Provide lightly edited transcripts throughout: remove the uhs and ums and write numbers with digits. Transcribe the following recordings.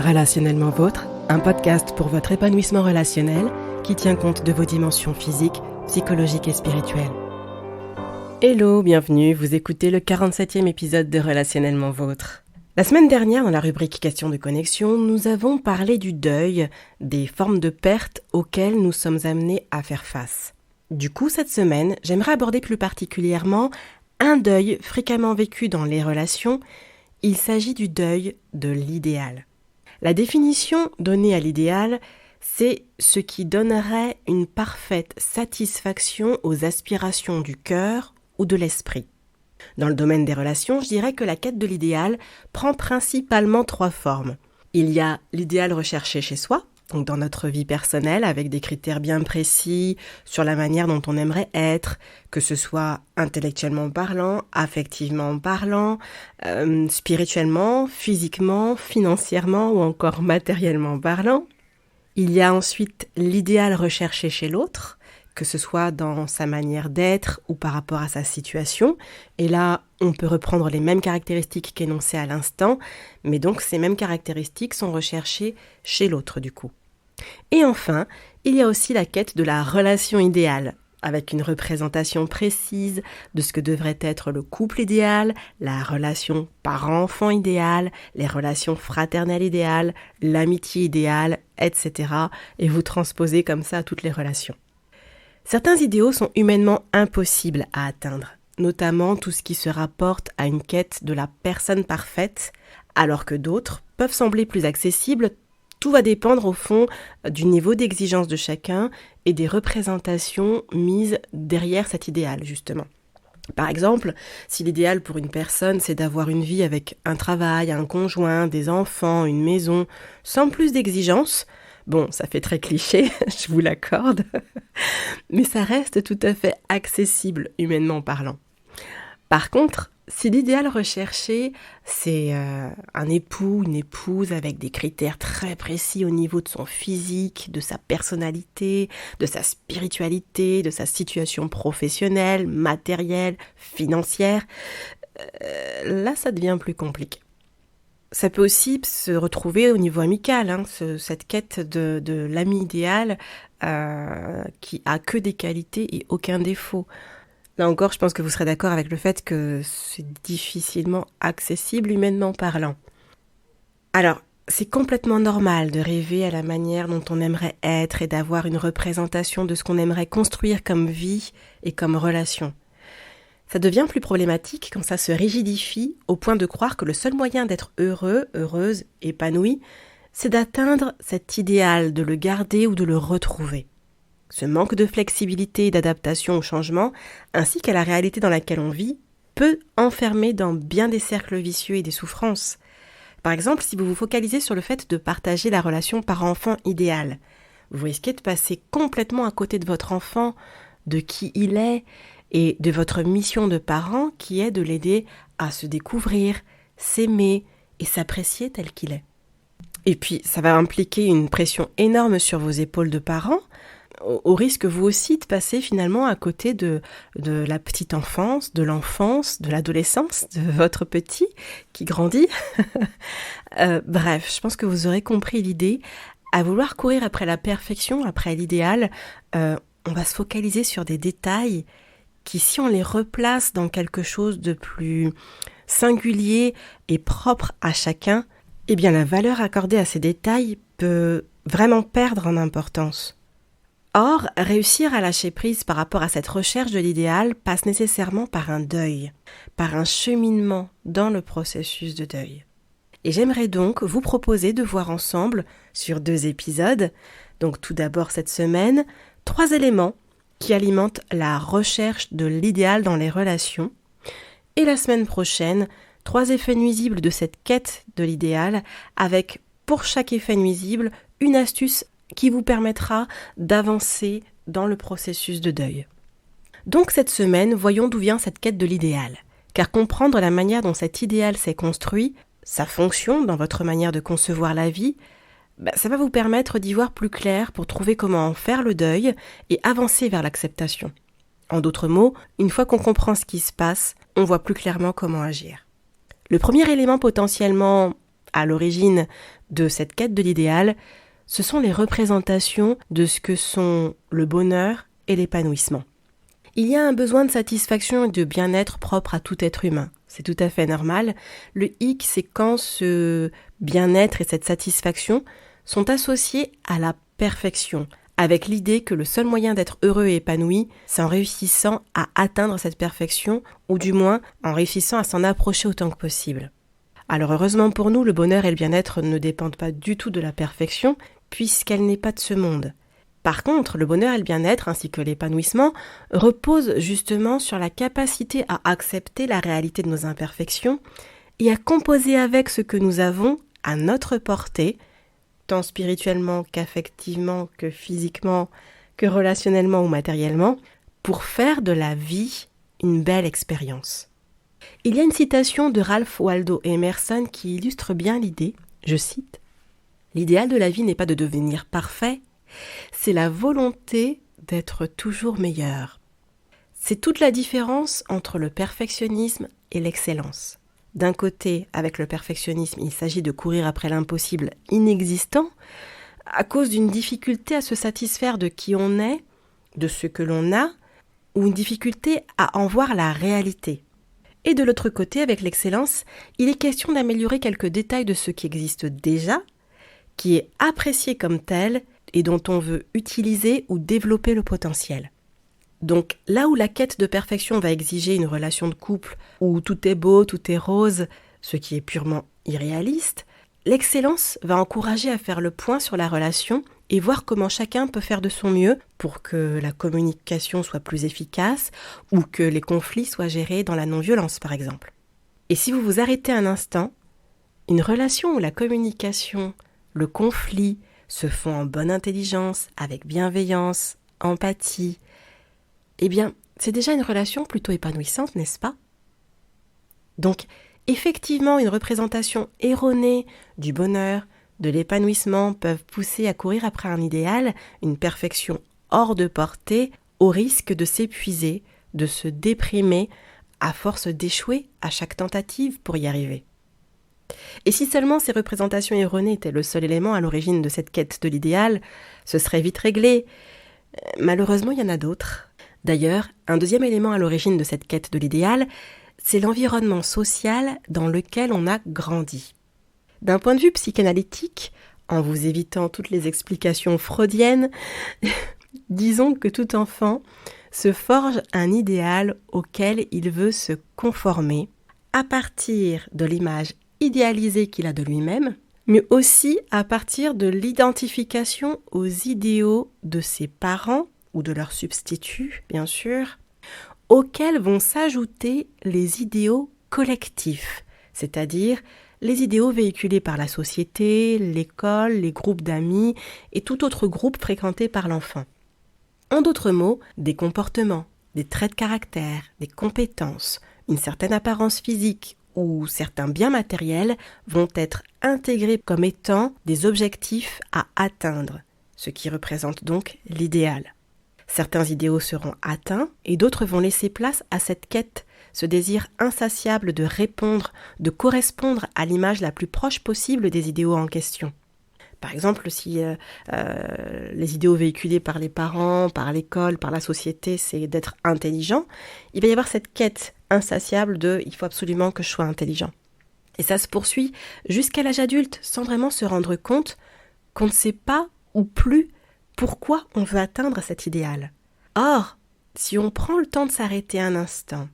Relationnellement Vôtre, un podcast pour votre épanouissement relationnel qui tient compte de vos dimensions physiques, psychologiques et spirituelles. Hello, bienvenue, vous écoutez le 47e épisode de Relationnellement Vôtre. La semaine dernière, dans la rubrique Questions de connexion, nous avons parlé du deuil, des formes de perte auxquelles nous sommes amenés à faire face. Du coup, cette semaine, j'aimerais aborder plus particulièrement un deuil fréquemment vécu dans les relations. Il s'agit du deuil de l'idéal. La définition donnée à l'idéal, c'est ce qui donnerait une parfaite satisfaction aux aspirations du cœur ou de l'esprit. Dans le domaine des relations, je dirais que la quête de l'idéal prend principalement 3 formes. Il y a l'idéal recherché chez soi, donc dans notre vie personnelle, avec des critères bien précis sur la manière dont on aimerait être, que ce soit intellectuellement parlant, affectivement parlant, spirituellement, physiquement, financièrement ou encore matériellement parlant. Il y a ensuite l'idéal recherché chez l'autre, que ce soit dans sa manière d'être ou par rapport à sa situation. Et là, on peut reprendre les mêmes caractéristiques qu'énoncées à l'instant, mais donc ces mêmes caractéristiques sont recherchées chez l'autre du coup. Et enfin, il y a aussi la quête de la relation idéale, avec une représentation précise de ce que devrait être le couple idéal, la relation parent-enfant idéale, les relations fraternelles idéales, l'amitié idéale, etc. Et vous transposez comme ça toutes les relations. Certains idéaux sont humainement impossibles à atteindre, notamment tout ce qui se rapporte à une quête de la personne parfaite, alors que d'autres peuvent sembler plus accessibles. Tout va dépendre au fond du niveau d'exigence de chacun et des représentations mises derrière cet idéal justement. Par exemple, si l'idéal pour une personne c'est d'avoir une vie avec un travail, un conjoint, des enfants, une maison, sans plus d'exigence, bon, ça fait très cliché, je vous l'accorde, mais ça reste tout à fait accessible humainement parlant. Par contre, si l'idéal recherché, c'est un époux, une épouse avec des critères très précis au niveau de son physique, de sa personnalité, de sa spiritualité, de sa situation professionnelle, matérielle, financière, là ça devient plus compliqué. Ça peut aussi se retrouver au niveau amical, cette quête de l'ami idéal qui a que des qualités et aucun défaut. Là encore, je pense que vous serez d'accord avec le fait que c'est difficilement accessible humainement parlant. Alors, c'est complètement normal de rêver à la manière dont on aimerait être et d'avoir une représentation de ce qu'on aimerait construire comme vie et comme relation. Ça devient plus problématique quand ça se rigidifie au point de croire que le seul moyen d'être heureux, heureuse, épanoui, c'est d'atteindre cet idéal, de le garder ou de le retrouver. Ce manque de flexibilité et d'adaptation au changement, ainsi qu'à la réalité dans laquelle on vit, peut enfermer dans bien des cercles vicieux et des souffrances. Par exemple, si vous vous focalisez sur le fait de partager la relation parent-enfant idéale, vous risquez de passer complètement à côté de votre enfant, de qui il est, et de votre mission de parent qui est de l'aider à se découvrir, s'aimer et s'apprécier tel qu'il est. Et puis, ça va impliquer une pression énorme sur vos épaules de parents, au risque vous aussi de passer finalement à côté de la petite enfance, de l'enfance, de l'adolescence, de votre petit qui grandit. Bref, je pense que vous aurez compris l'idée. À vouloir courir après la perfection, après l'idéal, on va se focaliser sur des détails qui, si on les replace dans quelque chose de plus singulier et propre à chacun, eh bien la valeur accordée à ces détails peut vraiment perdre en importance. Or, réussir à lâcher prise par rapport à cette recherche de l'idéal passe nécessairement par un deuil, par un cheminement dans le processus de deuil. Et j'aimerais donc vous proposer de voir ensemble, sur 2 épisodes, donc tout d'abord cette semaine, 3 éléments qui alimentent la recherche de l'idéal dans les relations, et la semaine prochaine, 3 effets nuisibles de cette quête de l'idéal, avec pour chaque effet nuisible une astuce qui vous permettra d'avancer dans le processus de deuil. Donc cette semaine, voyons d'où vient cette quête de l'idéal, car comprendre la manière dont cet idéal s'est construit, sa fonction dans votre manière de concevoir la vie, ça va vous permettre d'y voir plus clair pour trouver comment en faire le deuil et avancer vers l'acceptation. En d'autres mots, une fois qu'on comprend ce qui se passe, on voit plus clairement comment agir. Le premier élément potentiellement à l'origine de cette quête de l'idéal, ce sont les représentations de ce que sont le bonheur et l'épanouissement. Il y a un besoin de satisfaction et de bien-être propre à tout être humain. C'est tout à fait normal. Le hic, c'est quand ce bien-être et cette satisfaction sont associés à la perfection, avec l'idée que le seul moyen d'être heureux et épanoui, c'est en réussissant à atteindre cette perfection, ou du moins en réussissant à s'en approcher autant que possible. Alors heureusement pour nous, le bonheur et le bien-être ne dépendent pas du tout de la perfection, puisqu'elle n'est pas de ce monde. Par contre, le bonheur et le bien-être, ainsi que l'épanouissement, reposent justement sur la capacité à accepter la réalité de nos imperfections et à composer avec ce que nous avons à notre portée, tant spirituellement qu'affectivement, que physiquement, que relationnellement ou matériellement, pour faire de la vie une belle expérience. Il y a une citation de Ralph Waldo Emerson qui illustre bien l'idée, je cite, « L'idéal de la vie n'est pas de devenir parfait, c'est la volonté d'être toujours meilleur. » C'est toute la différence entre le perfectionnisme et l'excellence. D'un côté, avec le perfectionnisme, il s'agit de courir après l'impossible inexistant, à cause d'une difficulté à se satisfaire de qui on est, de ce que l'on a, ou une difficulté à en voir la réalité. Et de l'autre côté, avec l'excellence, il est question d'améliorer quelques détails de ce qui existe déjà, qui est apprécié comme tel et dont on veut utiliser ou développer le potentiel. Donc là où la quête de perfection va exiger une relation de couple où tout est beau, tout est rose, ce qui est purement irréaliste, l'excellence va encourager à faire le point sur la relation et voir comment chacun peut faire de son mieux pour que la communication soit plus efficace ou que les conflits soient gérés dans la non-violence par exemple. Et si vous vous arrêtez un instant, une relation où la communication, le conflit se font en bonne intelligence, avec bienveillance, empathie, eh bien, c'est déjà une relation plutôt épanouissante, n'est-ce pas ? Donc, effectivement, une représentation erronée du bonheur, de l'épanouissement peuvent pousser à courir après un idéal, une perfection hors de portée, au risque de s'épuiser, de se déprimer, à force d'échouer à chaque tentative pour y arriver. Et si seulement ces représentations erronées étaient le seul élément à l'origine de cette quête de l'idéal, ce serait vite réglé. Malheureusement, il y en a d'autres. D'ailleurs, un deuxième élément à l'origine de cette quête de l'idéal, c'est l'environnement social dans lequel on a grandi. D'un point de vue psychanalytique, en vous évitant toutes les explications freudiennes, disons que tout enfant se forge un idéal auquel il veut se conformer à partir de l'image idéalisée qu'il a de lui-même, mais aussi à partir de l'identification aux idéaux de ses parents, ou de leurs substituts, bien sûr, auxquels vont s'ajouter les idéaux collectifs, c'est-à-dire les idéaux véhiculés par la société, l'école, les groupes d'amis et tout autre groupe fréquenté par l'enfant. En d'autres mots, des comportements, des traits de caractère, des compétences, une certaine apparence physique ou certains biens matériels vont être intégrés comme étant des objectifs à atteindre, ce qui représente donc l'idéal. Certains idéaux seront atteints et d'autres vont laisser place à cette quête, ce désir insatiable de répondre, de correspondre à l'image la plus proche possible des idéaux en question. Par exemple, si les idéaux véhiculés par les parents, par l'école, par la société, c'est d'être intelligent, il va y avoir cette quête insatiable de « il faut absolument que je sois intelligent ». Et ça se poursuit jusqu'à l'âge adulte sans vraiment se rendre compte qu'on ne sait pas ou plus pourquoi on veut atteindre cet idéal. Or, si on prend le temps de s'arrêter un instant,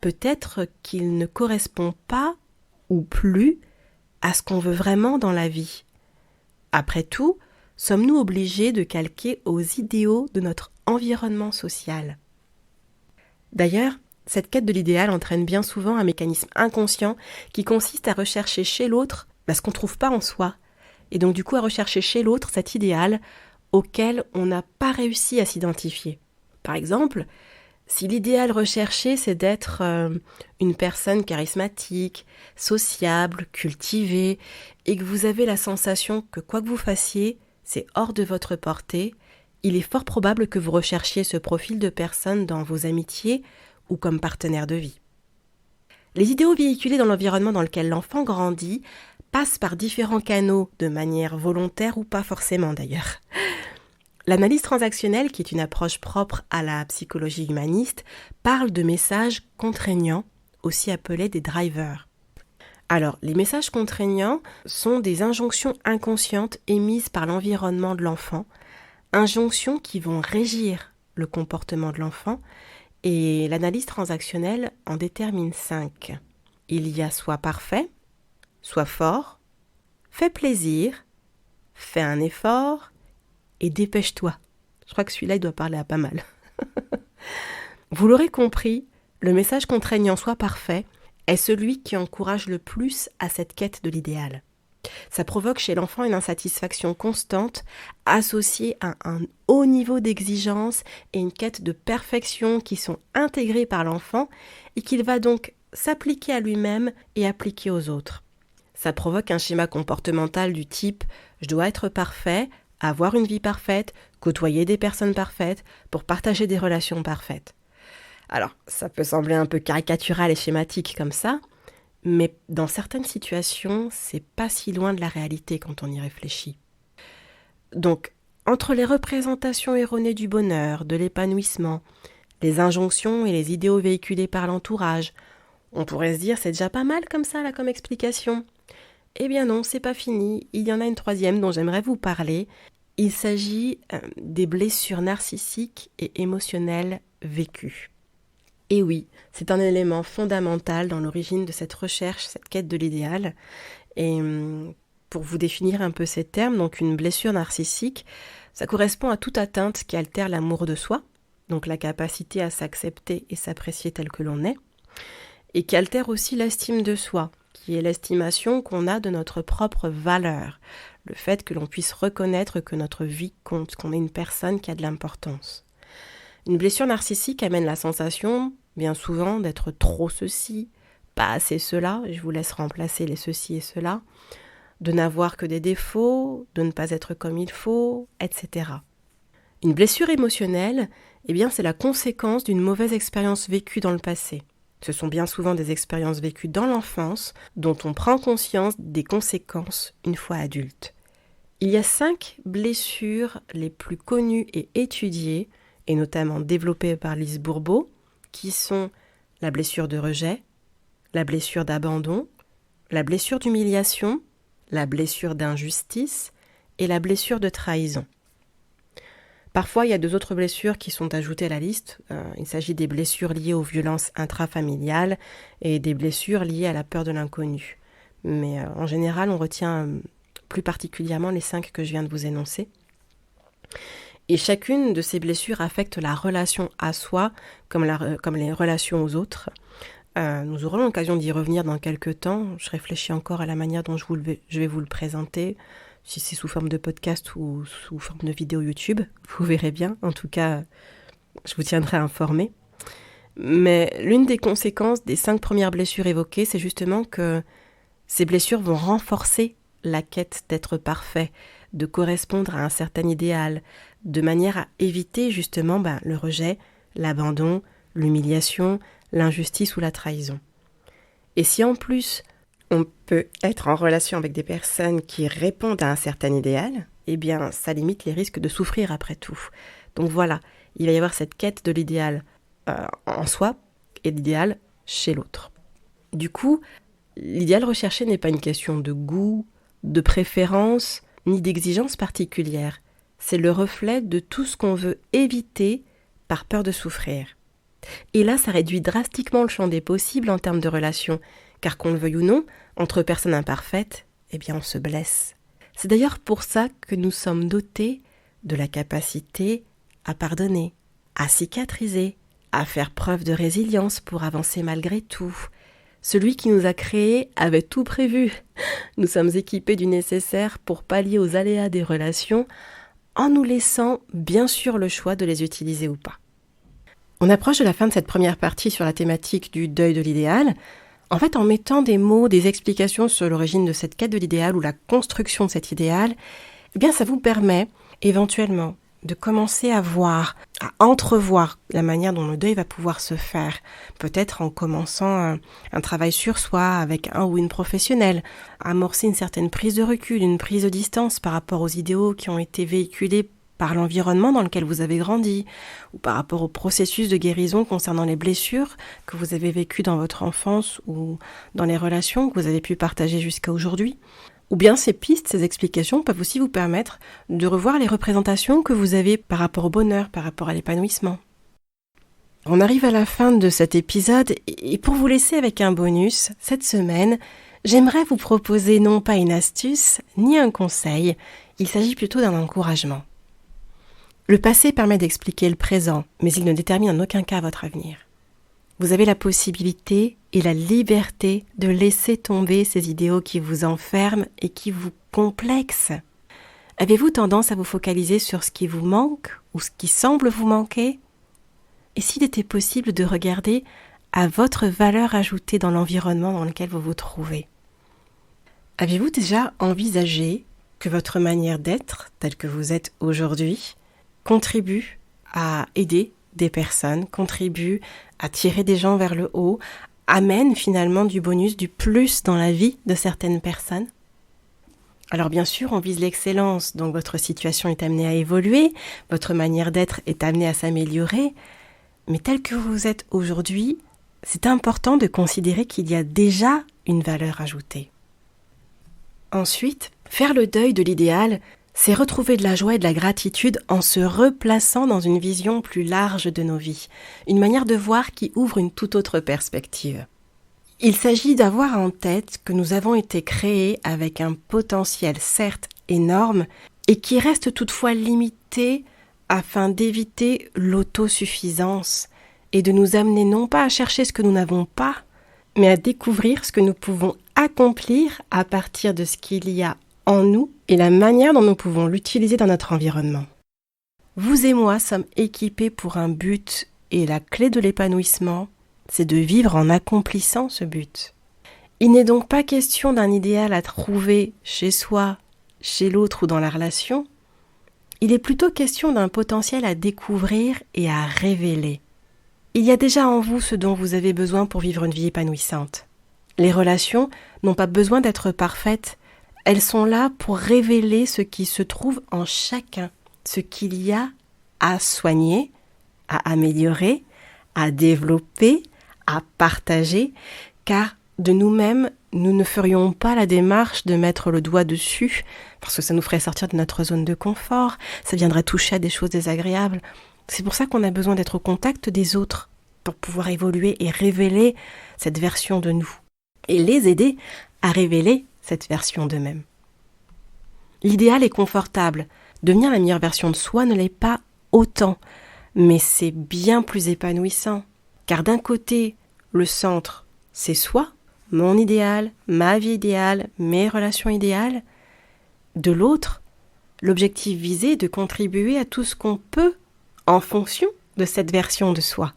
peut-être qu'il ne correspond pas ou plus à ce qu'on veut vraiment dans la vie. Après tout, sommes-nous obligés de calquer aux idéaux de notre environnement social ? D'ailleurs, cette quête de l'idéal entraîne bien souvent un mécanisme inconscient qui consiste à rechercher chez l'autre ce qu'on ne trouve pas en soi, et donc du coup à rechercher chez l'autre cet idéal auquel on n'a pas réussi à s'identifier. Par exemple, si l'idéal recherché c'est d'être une personne charismatique, sociable, cultivée, et que vous avez la sensation que quoi que vous fassiez, c'est hors de votre portée, il est fort probable que vous recherchiez ce profil de personne dans vos amitiés ou comme partenaire de vie. Les idéaux véhiculés dans l'environnement dans lequel l'enfant grandit passe par différents canaux, de manière volontaire ou pas forcément d'ailleurs. L'analyse transactionnelle, qui est une approche propre à la psychologie humaniste, parle de messages contraignants, aussi appelés des drivers. Alors, les messages contraignants sont des injonctions inconscientes émises par l'environnement de l'enfant, injonctions qui vont régir le comportement de l'enfant, et l'analyse transactionnelle en détermine 5. Il y a soit parfait, soit fort, fais plaisir, fais un effort et dépêche-toi. Je crois que celui-là, il doit parler à pas mal. Vous l'aurez compris, le message contraignant soit parfait est celui qui encourage le plus à cette quête de l'idéal. Ça provoque chez l'enfant une insatisfaction constante associée à un haut niveau d'exigence et une quête de perfection qui sont intégrées par l'enfant et qu'il va donc s'appliquer à lui-même et appliquer aux autres. Ça provoque un schéma comportemental du type « je dois être parfait, avoir une vie parfaite, côtoyer des personnes parfaites pour partager des relations parfaites ». Alors, ça peut sembler un peu caricatural et schématique comme ça, mais dans certaines situations, c'est pas si loin de la réalité quand on y réfléchit. Donc, entre les représentations erronées du bonheur, de l'épanouissement, les injonctions et les idéaux véhiculés par l'entourage, on pourrait se dire c'est déjà pas mal comme ça là comme explication. Eh bien non, c'est pas fini, il y en a une troisième dont j'aimerais vous parler. Il s'agit des blessures narcissiques et émotionnelles vécues. Et oui, c'est un élément fondamental dans l'origine de cette recherche, cette quête de l'idéal. Et pour vous définir un peu ces termes, donc une blessure narcissique, ça correspond à toute atteinte qui altère l'amour de soi, donc la capacité à s'accepter et s'apprécier tel que l'on est, et qui altère aussi l'estime de soi, qui est l'estimation qu'on a de notre propre valeur, le fait que l'on puisse reconnaître que notre vie compte, qu'on est une personne qui a de l'importance. Une blessure narcissique amène la sensation, bien souvent, d'être trop ceci, pas assez cela, je vous laisse remplacer les ceci et cela, de n'avoir que des défauts, de ne pas être comme il faut, etc. Une blessure émotionnelle, eh bien, c'est la conséquence d'une mauvaise expérience vécue dans le passé. Ce sont bien souvent des expériences vécues dans l'enfance dont on prend conscience des conséquences une fois adulte. Il y a 5 blessures les plus connues et étudiées, et notamment développées par Lise Bourbeau, qui sont la blessure de rejet, la blessure d'abandon, la blessure d'humiliation, la blessure d'injustice et la blessure de trahison. Parfois, il y a 2 autres blessures qui sont ajoutées à la liste. Il s'agit des blessures liées aux violences intrafamiliales et des blessures liées à la peur de l'inconnu. Mais en général, on retient plus particulièrement les 5 que je viens de vous énoncer. Et chacune de ces blessures affecte la relation à soi comme les relations aux autres. Nous aurons l'occasion d'y revenir dans quelques temps. Je réfléchis encore à la manière dont je vais vous le présenter, si c'est sous forme de podcast ou sous forme de vidéo YouTube. Vous verrez bien. En tout cas, je vous tiendrai informé. Mais l'une des conséquences des 5 premières blessures évoquées, c'est justement que ces blessures vont renforcer la quête d'être parfait, de correspondre à un certain idéal, de manière à éviter justement le rejet, l'abandon, l'humiliation, l'injustice ou la trahison. Et si en plus on peut être en relation avec des personnes qui répondent à un certain idéal, eh bien ça limite les risques de souffrir après tout. Donc voilà, il va y avoir cette quête de l'idéal en soi et l'idéal chez l'autre. Du coup, l'idéal recherché n'est pas une question de goût, de préférence, ni d'exigence particulière. C'est le reflet de tout ce qu'on veut éviter par peur de souffrir. Et là, ça réduit drastiquement le champ des possibles en termes de relations, car qu'on le veuille ou non, entre personnes imparfaites, eh bien on se blesse. C'est d'ailleurs pour ça que nous sommes dotés de la capacité à pardonner, à cicatriser, à faire preuve de résilience pour avancer malgré tout. Celui qui nous a créés avait tout prévu. Nous sommes équipés du nécessaire pour pallier aux aléas des relations, en nous laissant bien sûr le choix de les utiliser ou pas. On approche de la fin de cette première partie sur la thématique du deuil de l'idéal. En fait, en mettant des mots, des explications sur l'origine de cette quête de l'idéal ou la construction de cet idéal, eh bien ça vous permet éventuellement de commencer à voir, à entrevoir la manière dont le deuil va pouvoir se faire. Peut-être en commençant un travail sur soi avec un ou une professionnelle, amorcer une certaine prise de recul, une prise de distance par rapport aux idéaux qui ont été véhiculés par l'environnement dans lequel vous avez grandi, ou par rapport au processus de guérison concernant les blessures que vous avez vécues dans votre enfance ou dans les relations que vous avez pu partager jusqu'à aujourd'hui. Ou bien ces pistes, ces explications peuvent aussi vous permettre de revoir les représentations que vous avez par rapport au bonheur, par rapport à l'épanouissement. On arrive à la fin de cet épisode et pour vous laisser avec un bonus, cette semaine, j'aimerais vous proposer non pas une astuce ni un conseil, il s'agit plutôt d'un encouragement. Le passé permet d'expliquer le présent, mais il ne détermine en aucun cas votre avenir. Vous avez la possibilité et la liberté de laisser tomber ces idéaux qui vous enferment et qui vous complexent. Avez-vous tendance à vous focaliser sur ce qui vous manque ou ce qui semble vous manquer ? Et s'il était possible de regarder à votre valeur ajoutée dans l'environnement dans lequel vous vous trouvez ? Avez-vous déjà envisagé que votre manière d'être, telle que vous êtes aujourd'hui, contribue à aider des personnes, contribue à tirer des gens vers le haut, amène finalement du bonus, du plus dans la vie de certaines personnes. Alors bien sûr, on vise l'excellence, donc votre situation est amenée à évoluer, votre manière d'être est amenée à s'améliorer, mais tel que vous êtes aujourd'hui, c'est important de considérer qu'il y a déjà une valeur ajoutée. Ensuite, faire le deuil de l'idéal, c'est retrouver de la joie et de la gratitude en se replaçant dans une vision plus large de nos vies, une manière de voir qui ouvre une toute autre perspective. Il s'agit d'avoir en tête que nous avons été créés avec un potentiel certes énorme et qui reste toutefois limité afin d'éviter l'autosuffisance et de nous amener non pas à chercher ce que nous n'avons pas, mais à découvrir ce que nous pouvons accomplir à partir de ce qu'il y a en nous et la manière dont nous pouvons l'utiliser dans notre environnement. Vous et moi sommes équipés pour un but et la clé de l'épanouissement, c'est de vivre en accomplissant ce but. Il n'est donc pas question d'un idéal à trouver chez soi, chez l'autre ou dans la relation. Il est plutôt question d'un potentiel à découvrir et à révéler. Il y a déjà en vous ce dont vous avez besoin pour vivre une vie épanouissante. Les relations n'ont pas besoin d'être parfaites. Elles sont là pour révéler ce qui se trouve en chacun, ce qu'il y a à soigner, à améliorer, à développer, à partager, car de nous-mêmes, nous ne ferions pas la démarche de mettre le doigt dessus, parce que ça nous ferait sortir de notre zone de confort, ça viendrait toucher à des choses désagréables. C'est pour ça qu'on a besoin d'être au contact des autres, pour pouvoir évoluer et révéler cette version de nous, et les aider à révéler cette version d'eux-mêmes. L'idéal est confortable. Devenir la meilleure version de soi ne l'est pas autant, mais c'est bien plus épanouissant. Car d'un côté, le centre, c'est soi, mon idéal, ma vie idéale, mes relations idéales. De l'autre, l'objectif visé est de contribuer à tout ce qu'on peut en fonction de cette version de soi.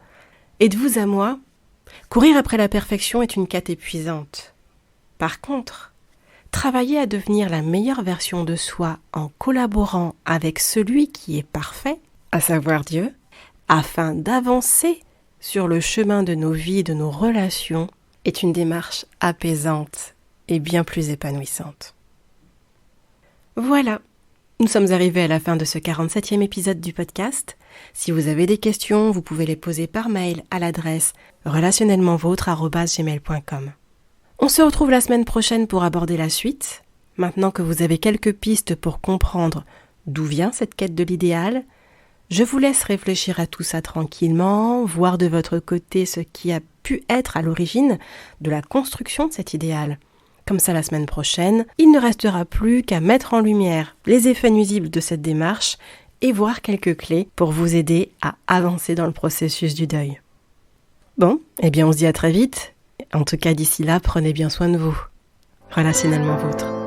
Et de vous à moi, courir après la perfection est une quête épuisante. Par contre, travailler à devenir la meilleure version de soi en collaborant avec celui qui est parfait, à savoir Dieu, afin d'avancer sur le chemin de nos vies et de nos relations, est une démarche apaisante et bien plus épanouissante. Voilà, nous sommes arrivés à la fin de ce 47e épisode du podcast. Si vous avez des questions, vous pouvez les poser par mail à l'adresse relationnellementvôtre@gmail.com. On se retrouve la semaine prochaine pour aborder la suite. Maintenant que vous avez quelques pistes pour comprendre d'où vient cette quête de l'idéal, je vous laisse réfléchir à tout ça tranquillement, voir de votre côté ce qui a pu être à l'origine de la construction de cet idéal. Comme ça, la semaine prochaine, il ne restera plus qu'à mettre en lumière les effets nuisibles de cette démarche et voir quelques clés pour vous aider à avancer dans le processus du deuil. Bon, eh bien on se dit à très vite. En tout cas, d'ici là, prenez bien soin de vous. Relationnellement vôtre.